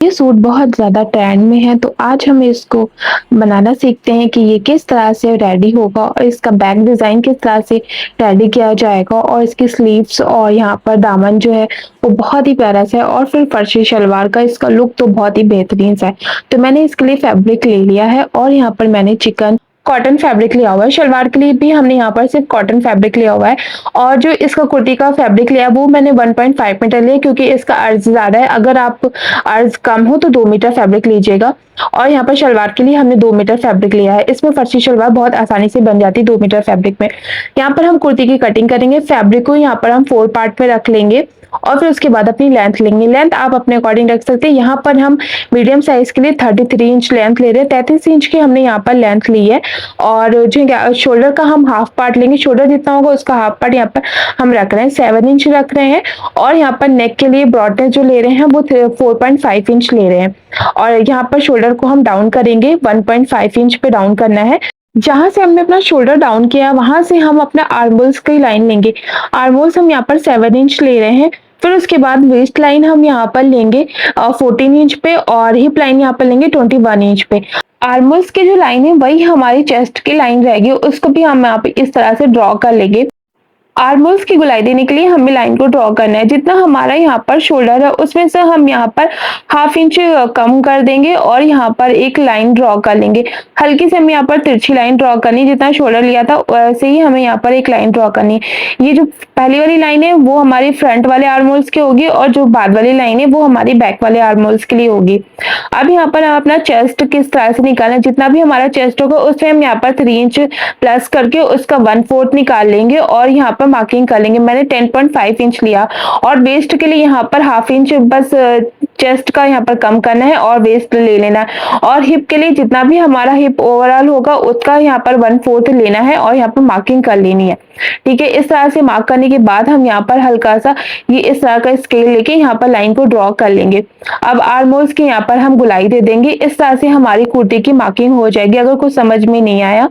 ये सूट बहुत ज़्यादा ट्रेंड में है, तो आज हम इसको बनाना सीखते हैं कि ये किस तरह से रेडी होगा और इसका बैक डिज़ाइन किस तरह से रेडी किया जाएगा और इसकी स्लीव्स और यहाँ पर दामन जो है वो बहुत ही प्यारा सा है और फिर फर्शी शलवार का इसका लुक तो बहुत ही बेहतरीन सा है। तो मैंने इसके लिए फैब्रिक ले लिया है और यहाँ पर मैंने चिकन कॉटन फैब्रिक लिया हुआ है। शलवार के लिए भी हमने यहाँ पर सिर्फ कॉटन फैब्रिक लिया हुआ है और जो इसका कुर्ती का फैब्रिक लिया है वो मैंने 1.5 मीटर लिया क्योंकि इसका अर्ज ज़्यादा है। अगर आप अर्ज कम हो तो 2 मीटर फैब्रिक लीजिएगा। और यहाँ पर शलवार के लिए हमने 2 मीटर फैब्रिक लिया है। इसमें फर्शी शलवार बहुत आसानी से बन जाती है 2 मीटर फैब्रिक में। यहाँ पर हम कुर्ती की कटिंग करेंगे। फैब्रिक को यहाँ पर हम 4 पार्ट में रख लेंगे और फिर उसके बाद अपनी लेंथ लेंगे। लेंथ आप अपने अकॉर्डिंग रख सकते हैं। यहाँ पर हम मीडियम साइज के लिए 33 इंच लेंथ ले रहे हैं। 33 इंच की हमने यहाँ पर लेंथ ली है और जो शोल्डर का हम हाफ पार्ट लेंगे। शोल्डर जितना होगा उसका हाफ पार्ट यहाँ पर हम रख रहे हैं 7 इंच रख रहे हैं और यहाँ पर नेक के लिए ब्रॉडनेस जो ले रहे हैं वो 4.5 इंच ले रहे हैं और यहाँ पर शोल्डर को हम डाउन करेंगे। 1.5 इंच पे डाउन करना है। जहां से हमने अपना शोल्डर डाउन किया वहां से हम अपना आर्महोल्स की लाइन लेंगे। आर्महोल्स हम यहाँ पर 7 इंच ले रहे हैं। फिर उसके बाद वेस्ट लाइन हम यहाँ पर लेंगे 14 इंच पे और हिप लाइन यहाँ पर लेंगे 21 इंच पे। आर्महोल्स की जो लाइन है वही हमारी चेस्ट की लाइन रहेगी, उसको भी हम यहाँ पे इस तरह से ड्रॉ कर लेंगे। आर्महोल्स की गोलाई देने के लिए हमें लाइन को ड्रॉ करना है। जितना हमारा यहाँ पर शोल्डर है उसमें से हम यहाँ पर हाफ इंच कम कर देंगे और यहाँ पर एक लाइन ड्रॉ कर लेंगे। हल्की से हमें यहाँ पर तिरछी लाइन ड्रॉ करनी है। जितना शोल्डर लिया था वैसे ही हमें यहाँ पर एक लाइन ड्रॉ करनी है। ये जो पहली वाली लाइन है वो हमारी फ्रंट वाले आर्महोल्स की होगी और जो बाद वाली लाइन है वो हमारी बैक वाले आर्महोल्स के लिए होगी। अब यहाँ पर हम अपना चेस्ट किस तरह से निकालना है, जितना भी हमारा चेस्ट होगा उसमें हम यहाँ पर 3 इंच प्लस करके उसका 1/4 निकाल लेंगे और यहाँ पर मार्किंग कर लेंगे। मैंने 10.5 इंच लिया और वेस्ट के लिए यहाँ पर हाफ इंच बस चेस्ट का यहाँ पर कम करना है और वेस्ट ले लेना है और हिप के लिए जितना भी हमारा हिप ओवरऑल होगा उसका यहाँ पर 1/4 लेना है और यहाँ पर मार्किंग कर लेनी है। ठीक है, इस तरह से मार्क करने के बाद हम यहाँ पर हल्का सा ये इस तरह का स्केल लेके यहाँ पर लाइन को ड्रॉ कर लेंगे। अब आर्महोल्स की यहाँ पर हम गुलाई दे देंगे। इस तरह से हमारी कुर्ती की मार्किंग हो जाएगी। अगर कुछ समझ में नहीं आया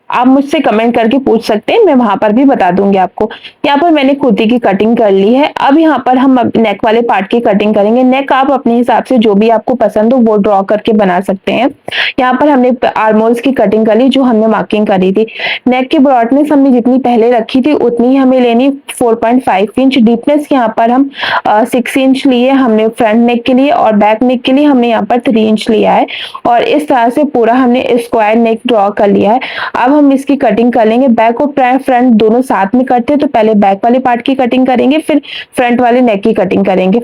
आप मुझसे कमेंट करके पूछ सकते हैं, मैं वहां पर भी बता दूंगी आपको। यहाँ पर मैंने कुर्ती की कटिंग कर ली है। अब यहाँ पर हम नेक वाले पार्ट की कटिंग करेंगे। नेक आप अपने हिसाब से जो भी आपको पसंद हो वो ड्रॉ करके बना सकते हैं। यहाँ पर हमने आर्महोल्स की कटिंग कर ली जो हमने मार्किंग करी थी। नेक की ब्रॉडनेस हमने जितनी पहले रखी थी उतनी ही हमें लेनी 4.5 इंच। डीपनेस यहाँ पर हम 6 इंच लिए हमने फ्रंट नेक के लिए और बैक नेक के लिए हमने यहाँ पर 3 इंच लिया है और इस तरह से पूरा हमने स्क्वायर नेक ड्रॉ कर लिया है। अब हम इसकी कटिंग कर लेंगे। बैक और फ्रंट दोनों साथ में करते हैं तो पहले बैक वाले पार्ट की कटिंग करेंगे फिर फ्रंट वाले नेक की कटिंग करेंगे।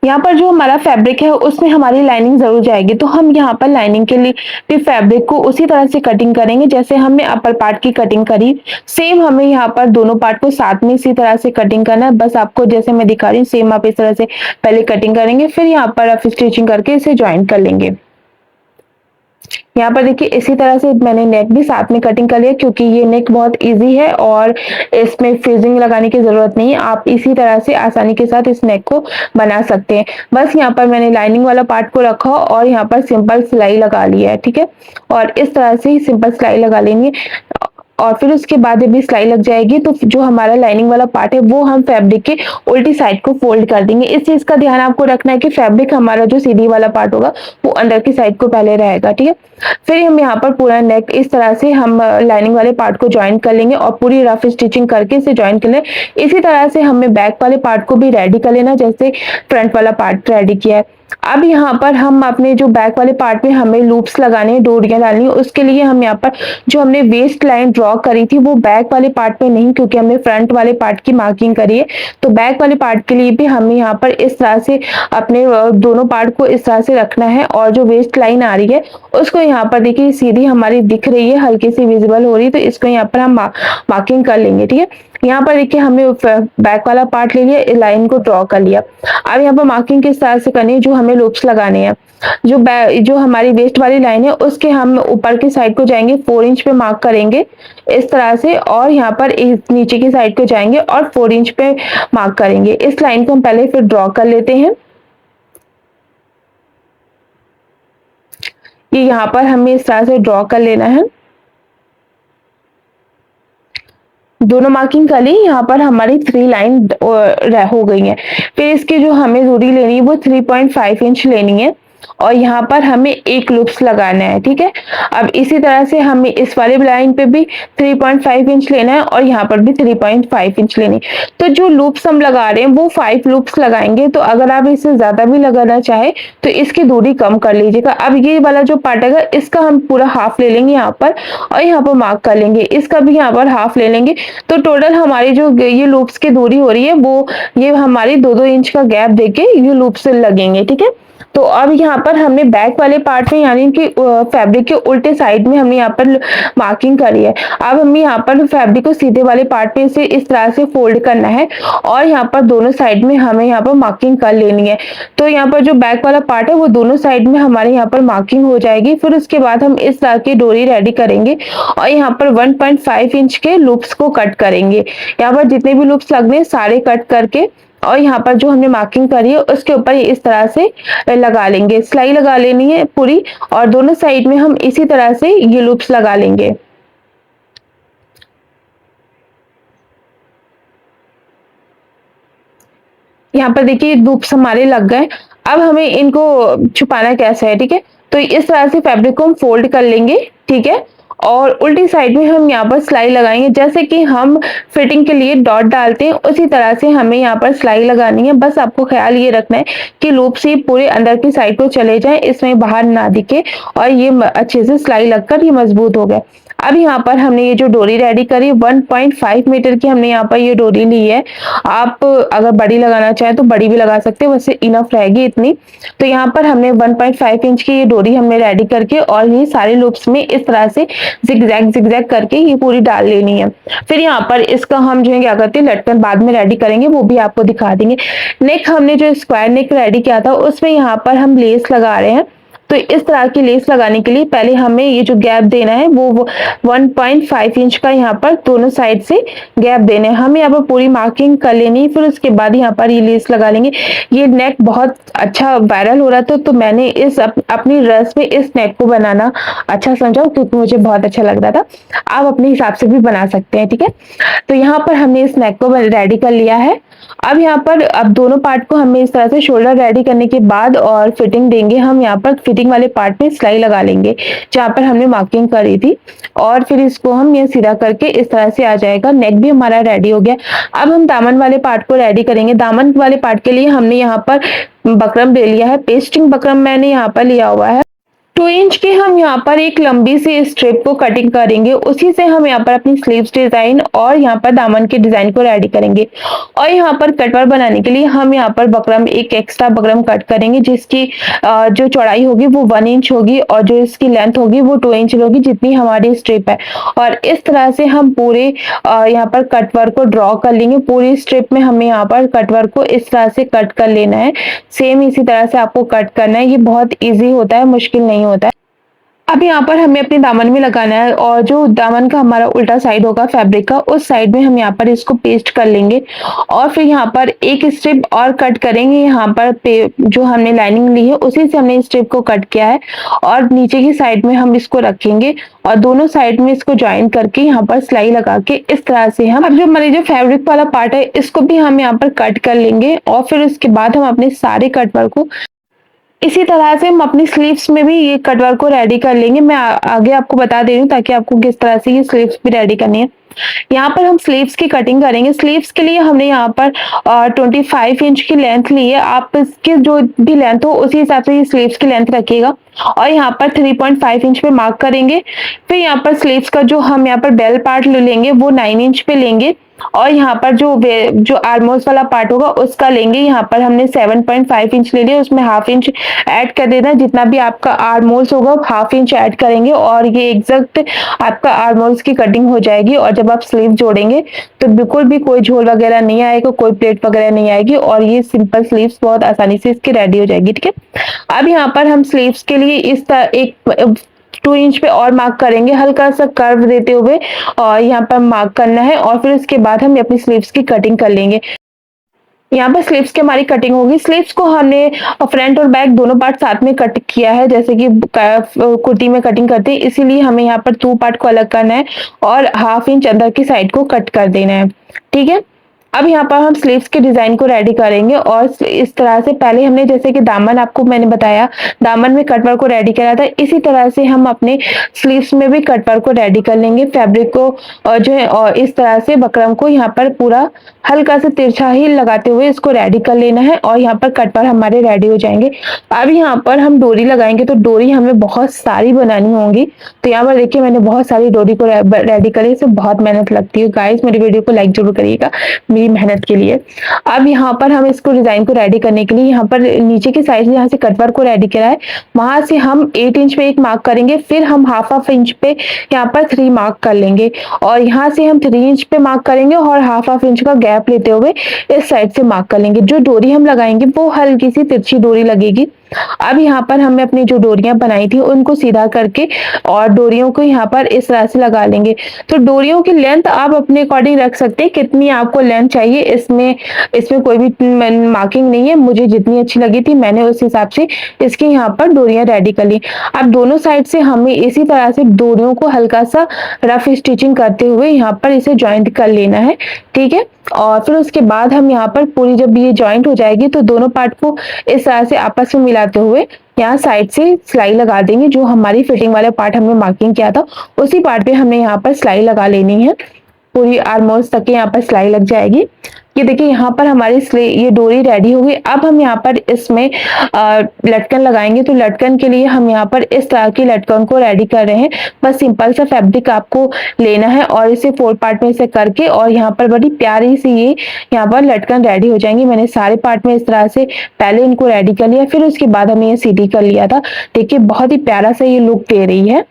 यहाँ पर जो हमारा फैब्रिक है उसमें हमारी लाइनिंग जरूर जाएगी, तो हम यहाँ पर लाइनिंग के लिए भी फैब्रिक को उसी तरह से कटिंग करेंगे जैसे हमने अपर पार्ट की कटिंग करी। सेम हमें यहाँ पर दोनों पार्ट को साथ में इसी तरह से कटिंग करना है। बस आपको जैसे मैं दिखा रही हूँ सेम आप इस तरह से पहले कटिंग करेंगे फिर यहाँ पर आप स्टिचिंग करके इसे ज्वाइन कर लेंगे। यहाँ पर देखिए इसी तरह से मैंने नेक भी साथ में कटिंग कर लिया क्योंकि ये नेक बहुत इजी है और इसमें फ्रिजिंग लगाने की जरूरत नहीं है। आप इसी तरह से आसानी के साथ इस नेक को बना सकते हैं। बस यहाँ पर मैंने लाइनिंग वाला पार्ट को रखा और यहाँ पर सिंपल सिलाई लगा लिया है। ठीक है, और इस तरह से ही सिंपल सिलाई लगा लेंगे और फिर उसके बाद जब भी सिलाई लग जाएगी तो जो हमारा लाइनिंग वाला पार्ट है वो हम फैब्रिक के उल्टी साइड को फोल्ड कर देंगे। इस चीज का ध्यान आपको रखना है कि फैब्रिक हमारा जो सीधी वाला पार्ट होगा वो अंदर की साइड को पहले रहेगा। ठीक है, फिर हम यहाँ पर पूरा नेक इस तरह से हम लाइनिंग वाले पार्ट को ज्वाइन कर लेंगे और पूरी रफ स्टिचिंग करके इसे ज्वाइन कर ले। इसी तरह से हमें बैक वाले पार्ट को भी रेडी कर लेना जैसे फ्रंट वाला पार्ट रेडी किया है। अब यहाँ पर हम अपने जो बैक वाले पार्ट में हमें लूप्स लगाने हैं, डोरियां डालनी है, उसके लिए हम यहाँ पर जो हमने वेस्ट लाइन ड्रॉ करी थी वो बैक वाले पार्ट में नहीं क्योंकि हमने फ्रंट वाले पार्ट की मार्किंग करी है। तो बैक वाले पार्ट के लिए भी हमें यहाँ पर इस तरह से अपने दोनों पार्ट को इस तरह से रखना है और जो वेस्ट लाइन आ रही है उसको यहाँ पर देखिए सीधी हमारी दिख रही है, हल्की सी विजिबल हो रही है, तो इसको यहाँ पर हम मार्किंग कर लेंगे। ठीक है, यहाँ पर देखिए हमने बैक वाला पार्ट ले लिया, लाइन को ड्रॉ कर लिया। अब यहाँ पर मार्किंग किस तरह से करनी है, जो हमें लूप्स लगाने हैं, जो हमारी वेस्ट वाली लाइन है उसके हम ऊपर की साइड को जाएंगे 4 इंच पे मार्क करेंगे इस तरह से और यहाँ पर नीचे की साइड को जाएंगे और 4 इंच पे मार्क करेंगे। इस लाइन को हम पहले फिर ड्रॉ कर लेते हैं। ये यहाँ पर हमें इस तरह से ड्रॉ कर लेना है। दोनों मार्किंग कर ली। यहाँ पर हमारी 3 लाइन हो गई है। फिर इसकी जो हमें दूरी लेनी है वो 3.5 इंच लेनी है। और यहाँ पर हमें एक लूप्स लगाना है, ठीक है। अब इसी तरह से हमें इस वाले लाइन पे भी 3.5 इंच लेना है और यहाँ पर भी 3.5 इंच लेनी है। तो जो लूप्स हम लगा रहे हैं वो 5 लूप्स लगाएंगे। तो अगर आप इससे ज्यादा भी लगाना चाहे तो इसकी दूरी कम कर लीजिएगा। अब ये वाला जो पार्ट है इसका हम पूरा हाफ ले लेंगे यहाँ पर और यहाँ पर मार्क कर लेंगे, इसका भी यहाँ पर हाफ ले लेंगे। तो टोटल हमारी जो ये लूप्स की दूरी हो रही है वो ये हमारी 2-2 इंच का गैप देके ये लूप्स लगेंगे, ठीक है। तो अब यहाँ पर हमने बैक वाले पार्ट में यानी कि फैब्रिक के उल्टे साइड में हमने यहाँ पर मार्किंग करी है। अब हमें यहाँ पर फैब्रिक को सीधे वाले पार्ट में से इस तरह से फोल्ड करना है और यहाँ पर दोनों साइड में हमें यहाँ पर मार्किंग कर लेनी है। तो यहाँ पर जो बैक वाला पार्ट है वो दोनों साइड में हमारे यहाँ पर मार्किंग हो जाएगी। फिर उसके बाद हम इस तरह की डोरी रेडी करेंगे और यहाँ पर 1.5 इंच के लूप्स को कट करेंगे। यहाँ पर जितने भी लूप्स लगने हैं सारे कट करके और यहाँ पर जो हमने मार्किंग करी है उसके ऊपर इस तरह से लगा लेंगे, सिलाई लगा लेनी है पूरी और दोनों साइड में हम इसी तरह से ये लूप्स लगा लेंगे। यहाँ पर देखिए लूप्स हमारे लग गए। अब हमें इनको छुपाना कैसे है, ठीक है। तो इस तरह से फैब्रिक को हम फोल्ड कर लेंगे, ठीक है। और उल्टी साइड में हम यहाँ पर सिलाई लगाएंगे, जैसे कि हम फिटिंग के लिए डॉट डालते हैं उसी तरह से हमें यहाँ पर सिलाई लगानी है। बस आपको ख्याल ये रखना है कि लूप से पूरे अंदर की साइड को चले जाए, इसमें बाहर ना दिखे और ये अच्छे से सिलाई लगकर ये मजबूत हो गया। अब यहाँ पर हमने ये जो डोरी रेडी करी 1.5 मीटर की हमने यहाँ पर ये डोरी ली है। आप अगर बड़ी लगाना चाहें तो बड़ी भी लगा सकते हैं, वैसे इनफ रहेगी इतनी। तो यहाँ पर हमने 1.5 इंच की ये डोरी हमने रेडी करके और ये सारे लूप्स में इस तरह से जिगजैग जिगजैग करके ये पूरी डाल लेनी है। फिर यहाँ पर इसका हम जो है क्या करते हैं लटकन बाद में रेडी करेंगे, वो भी आपको दिखा देंगे। नेक हमने जो स्क्वायर नेक रेडी किया था उसमें यहाँ पर हम लेस लगा रहे हैं। तो इस तरह की लेस लगाने के लिए पहले हमें ये जो गैप देना है वो 1.5 इंच का यहाँ पर दोनों साइड से गैप देना है। हमें यहाँ पर पूरी मार्किंग कर लेनी है, फिर उसके बाद यहाँ पर ये लेस लगा लेंगे। ये नेक बहुत अच्छा वायरल हो रहा था तो मैंने इस अपनी ड्रेस में इस नेक को बनाना अच्छा समझा क्योंकि मुझे बहुत अच्छा लग रहा था। आप अपने हिसाब से भी बना सकते हैं, ठीक है। तो यहाँ पर हमने इस नेक को रेडी कर लिया है। अब यहाँ पर अब दोनों पार्ट को हमें इस तरह से शोल्डर रेडी करने के बाद और फिटिंग देंगे। हम यहाँ पर फिटिंग वाले पार्ट में सिलाई लगा लेंगे जहाँ पर हमने मार्किंग करी थी और फिर इसको हम ये सीधा करके इस तरह से आ जाएगा। नेक भी हमारा रेडी हो गया। अब हम दामन वाले पार्ट को रेडी करेंगे। दामन वाले पार्ट के लिए हमने यहाँ पर बकरम ले लिया है, पेस्टिंग बकरम मैंने यहाँ पर लिया हुआ है। 2 इंच की हम यहाँ पर एक लंबी सी स्ट्रिप को कटिंग करेंगे, उसी से हम यहाँ पर अपनी स्लीव्स डिजाइन और यहाँ पर दामन के डिजाइन को रेडी करेंगे। और यहाँ पर कटवर बनाने के लिए हम यहाँ पर बकरम एक एक्स्ट्रा बकरम कट करेंगे जिसकी जो चौड़ाई होगी वो 1 इंच होगी और जो इसकी लेंथ होगी वो 2 इंच होगी जितनी हमारी स्ट्रिप है। और इस तरह से हम पूरे यहाँ पर कटवर को ड्रॉ कर लेंगे। पूरी स्ट्रिप में हमें यहाँ पर कटवर को इस तरह से कट कर लेना है। सेम इसी तरह से आपको कट करना है। ये बहुत ईजी होता है, मुश्किल नहीं होता है। अब यहाँ पर हमें अपने दामन में लगाना है और जो दामन का हमारा उल्टा साइड होगा फैब्रिक का उस साइड में हम यहाँ पर इसको पेस्ट कर लेंगे और फिर यहाँ पर एक स्ट्रिप और कट करेंगे। यहाँ पर जो हमने लाइनिंग ली है उसी से हमने स्ट्रिप को कट किया है और नीचे की साइड में हम इसको रखेंगे और दोनों साइड में इसको ज्वाइन करके यहाँ पर सिलाई लगा के इस तरह से हम अब जो हमारे जो फैब्रिक वाला पार्ट है इसको भी हम यहाँ पर कट कर लेंगे और फिर उसके बाद हम अपने सारे कटवर्क को इसी तरह से हम अपनी स्लीव्स में भी ये कटवर्क को रेडी कर लेंगे। मैं आगे आपको बता दे रही हूँ ताकि आपको किस तरह से ये स्लीव्स भी रेडी करनी है। यहाँ पर हम स्लीव्स की कटिंग करेंगे। स्लीव्स के लिए हमने यहाँ पर 25 इंच की लेंथ ली है। आप इसकी जो भी लेंथ हो उसी हिसाब से ये स्लीव्स की लेंथ रखिएगा और यहाँ पर 3.5 इंच पे मार्क करेंगे। फिर यहाँ पर स्लीव्स का जो हम यहाँ पर बेल पार्ट ले लेंगे वो 9 इंच पे लेंगे और यहाँ पर जो आर्मोल्स वाला पार्ट होगा उसका लेंगे। यहाँ पर हमने 7.5 इंच ले लिया, उसमें हाफ इंच ऐड कर देना। जितना भी आपका आर्मोल्स होगा हाफ इंच ऐड करेंगे और ये एग्जैक्ट आपका आर्मोल्स की कटिंग हो जाएगी। और जब आप स्लीव जोड़ेंगे तो बिल्कुल भी कोई झोल वगैरह नहीं आएगा, कोई प्लेट वगैरह नहीं आएगी और ये सिंपल स्लीव्स बहुत आसानी से इसकी रेडी हो जाएगी, ठीक है। अब यहाँ पर हम स्लीव्स के लिए इस तरह एक 2 इंच पे और मार्क करेंगे, हल्का सा कर्व देते हुए और यहाँ पर मार्क करना है और फिर उसके बाद हम अपनी स्लीव्स की कटिंग कर लेंगे। यहाँ पर स्लीव्स की हमारी कटिंग होगी। स्लीव्स को हमने फ्रंट और बैक दोनों पार्ट साथ में कट किया है जैसे कि कुर्ती में कटिंग करते हैं, इसीलिए हमें यहाँ पर 2 पार्ट को अलग करना है और हाफ इंच अंदर की साइड को कट कर देना है, ठीक है। अब यहाँ पर हम स्लीव्स के डिजाइन को रेडी करेंगे और इस तरह से पहले हमने जैसे कि दामन आपको मैंने बताया, दामन में कट वर्क को रेडी करा था, इसी तरह से हम अपने स्लीव्स में भी कट वर्क को रेडी कर लेंगे। फैब्रिक को जो है और इस तरह से बकरम को यहाँ पर पूरा हल्का से तिरछा ही लगाते हुए इसको रेडी कर लेना है और यहाँ पर कट वर्क हमारे रेडी हो जाएंगे। अब यहाँ पर हम डोरी लगाएंगे, तो डोरी हमें बहुत सारी बनानी होंगी। तो यहाँ पर देखिए मैंने बहुत सारी डोरी को रेडी करी, इसमें बहुत मेहनत लगती है। गाइस मेरी वीडियो को लाइक जरूर करिएगा मेरी मेहनत के लिए। अब यहाँ पर हम इसको डिजाइन को रेडी करने के लिए यहाँ पर नीचे की साइड से यहाँ से कट वर्क को रेडी करा है, वहां से हम 8 इंच पे एक मार्क करेंगे, फिर हम हाफ इंच पे यहाँ पर 3 मार्क कर लेंगे और यहाँ से हम 3 इंच पे मार्क करेंगे और हाफ इंच का गैप लेते हुए इस साइड से मार्क कर लेंगे। जो डोरी हम लगाएंगे वो हल्की सी तिरछी डोरी लगेगी। अब यहाँ पर हमने अपनी जो डोरियां बनाई थी उनको सीधा करके और डोरियों को यहाँ पर इस तरह से लगा लेंगे। तो डोरियों की लेंथ आप अपने अकॉर्डिंग रख सकते हैं, कितनी आपको लेंथ चाहिए, इसमें इसमें कोई भी मार्किंग नहीं है। मुझे जितनी अच्छी लगी थी मैंने उस हिसाब से इसकी यहाँ पर डोरियां रेडी कर ली। अब दोनों साइड से हमें इसी तरह से डोरियों को हल्का सा रफ स्टिचिंग करते हुए यहाँ पर इसे ज्वाइंट कर लेना है, ठीक है। और फिर उसके बाद हम यहाँ पर पूरी जब ये ज्वाइंट हो जाएगी तो दोनों पार्ट को इस तरह से आपस में मिलाते हुए यहाँ साइड से सिलाई लगा देंगे। जो हमारी फिटिंग वाले पार्ट हमने मार्किंग किया था उसी पार्ट पे हमने यहाँ पर सिलाई लगा लेनी है, पूरी आर्मोल्स तक यहाँ पर सिलाई लग जाएगी। ये देखिए यहाँ पर हमारी ये डोरी रेडी हो गई। अब हम यहाँ पर इसमें लटकन लगाएंगे। तो लटकन के लिए हम यहाँ पर इस तरह की लटकन को रेडी कर रहे हैं। बस सिंपल सा फैब्रिक आपको लेना है और इसे 4 पार्ट में से करके और यहाँ पर बड़ी प्यारी सी ये यहाँ पर लटकन रेडी हो जाएंगी। मैंने सारे पार्ट में इस तरह से पहले इनको रेडी कर लिया, फिर उसके बाद हमने ये सीधी कर लिया था। देखिए बहुत ही प्यारा सा ये लुक दे रही है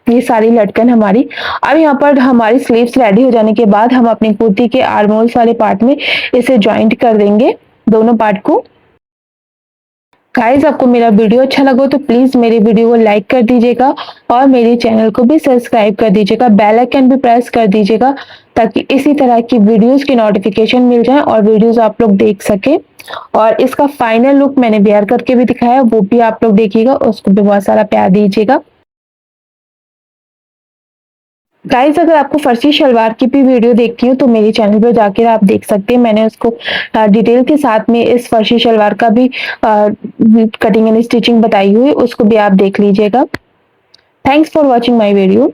ये सारी लटकन हमारी। अब यहाँ पर हमारी स्लीव्स रेडी हो जाने के बाद हम अपनी कुर्ती के आर्मोल्स वाले पार्ट में इसे ज्वाइंट कर देंगे दोनों पार्ट को। गाइस आपको मेरा वीडियो अच्छा लगा तो प्लीज मेरी वीडियो को लाइक कर दीजिएगा और मेरे चैनल को भी सब्सक्राइब कर दीजिएगा, बेल आइकन भी प्रेस कर दीजिएगा ताकि इसी तरह की वीडियोस की नोटिफिकेशन मिल जाए और वीडियोस आप लोग देख सके। और इसका फाइनल लुक मैंने वेयर करके भी दिखाया, वो भी आप लोग देखिएगा, उसको भी बहुत सारा प्यार दीजिएगा। गाइस अगर आपको फर्सी शलवार की भी वीडियो देखती हूँ तो मेरे चैनल पर जाकर आप देख सकते हैं। मैंने उसको डिटेल के साथ में इस फर्सी शलवार का भी कटिंग एंड स्टिचिंग बताई हुई, उसको भी आप देख लीजिएगा। Thanks for watching my video.